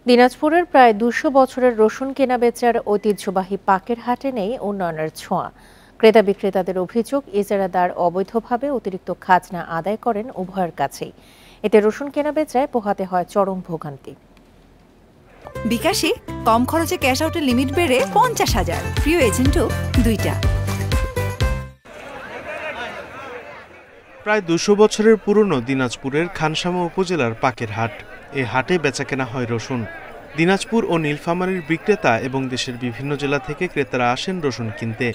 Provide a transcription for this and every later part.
দিনাজপুরের প্রায় ২০০ বছরের রসুন কেনাবেচার ঐতিহ্যবাহী পাকের হাটে নেই উন্নয়নের ছোঁয়া। ক্রেতা বিক্রেতাদের অভিযোগ, ইজারাদার অবৈধভাবে অতিরিক্ত খাজনা আদায় করেন উভয়ের কাছেই। এতে রসুন কেনাবেচায় পোহাতে হয় চরম ভোগান্তি। বিকাশে কম খরচে ক্যাশ আউটের লিমিট বেড়ে ৫০,০০০, প্রিয় এজেন্টও ২টা। প্রায় ২০০ বছরের পুরনো দিনাজপুরের খানসামা উপজেলার পাকের হাট। এ হাটে বেচাকেনা হয় রসুন। দিনাজপুর ও নীলফামারীর বিক্রেতা এবং দেশের বিভিন্ন জেলা থেকে ক্রেতারা আসেন রসুন কিনতে।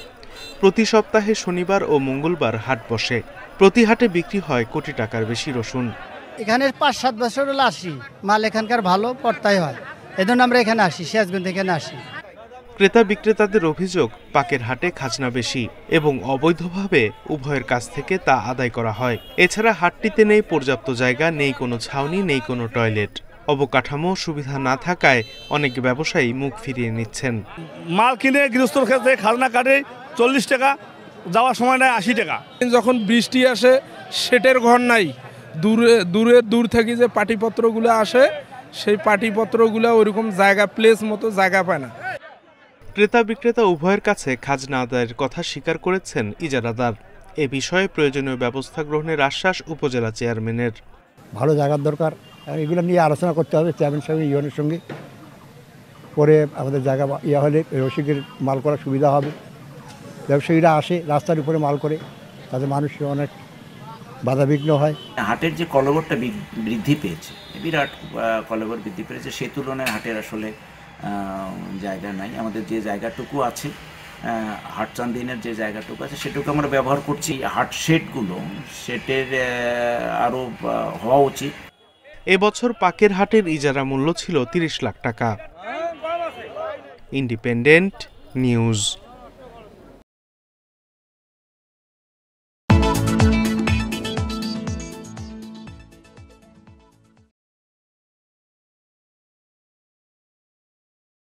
প্রতি সপ্তাহে শনিবার ও মঙ্গলবার হাট বসে। প্রতি হাটে বিক্রি হয় কোটি টাকার বেশি রসুন। এখানে ৫-৭ বছর হলো আসি, মাল এখানকার ভালো পড়তাই হয়, এজন্য আমরা এখানে আসি, সিরাজগঞ্জ এখানে আসি। ক্রেতা বিক্রেতাদের অভিযোগ, পাকের হাটে খাজনা বেশি এবং অবৈধভাবে উভয়ের কাছ থেকে তা আদায় করা হয়। এছাড়া হাটটিতে নেই পর্যাপ্ত জায়গা, নেই কোনো ছাউনি, নেই কোনো টয়লেট। অবকাঠামো সুবিধা না থাকায় অনেক ব্যবসায়ী মুখ ফিরিয়ে নিচ্ছেন। মাল কিনে গৃহস্থর ক্ষেত্রে খাজনা কাটে ৪০ টাকা, যাওয়ার সময় নেয় ৮০ টাকা। যখন বৃষ্টি আসে সেটের ঘর নাই, দূর থেকে যে পাটিপত্রগুলো আসে সেই পাটিপত্রগুলো ওইরকম জায়গা প্লেস মতো জায়গা পায় না। ক্রেতা বিক্রেতা উভয়ের কাছে খাজনা আদায়ের কথা স্বীকার করেছেন ইজারাদার। এ বিষয়ে প্রয়োজনীয় ব্যবস্থা গ্রহণের আশ্বাস উপজেলা চেয়ারম্যানের। ভালো জায়গার দরকার, এগুলো নিয়ে আলোচনা করতে হবে চেয়ারম্যান সাহেব ইউনিয়নের সঙ্গে, করে আমাদের জায়গা হলে রসিকের মাল করার সুবিধা হবে। ব্যবসায়ীরা আসে রাস্তার উপরে মাল করে, তাতে মানুষের অনেক বাধাবিঘ্ন হয়। হাটের যে কলবরটা বৃদ্ধি পেয়েছে, বিরাট কলবর বৃদ্ধি পেয়েছে, সে তুলনায় হাটের আসলে জায়গা নাই। আমাদের যে জায়গাটুকু আছে, হাটচান্দিনের যে জায়গাটুকু আছে সেটুকু আমরা ব্যবহার করছি। হাট শেডগুলো সেটের আরও হওয়া উচিত। এবছর পাকের হাটের ইজারা মূল্য ছিল ৩০ লাখ টাকা। Independent news.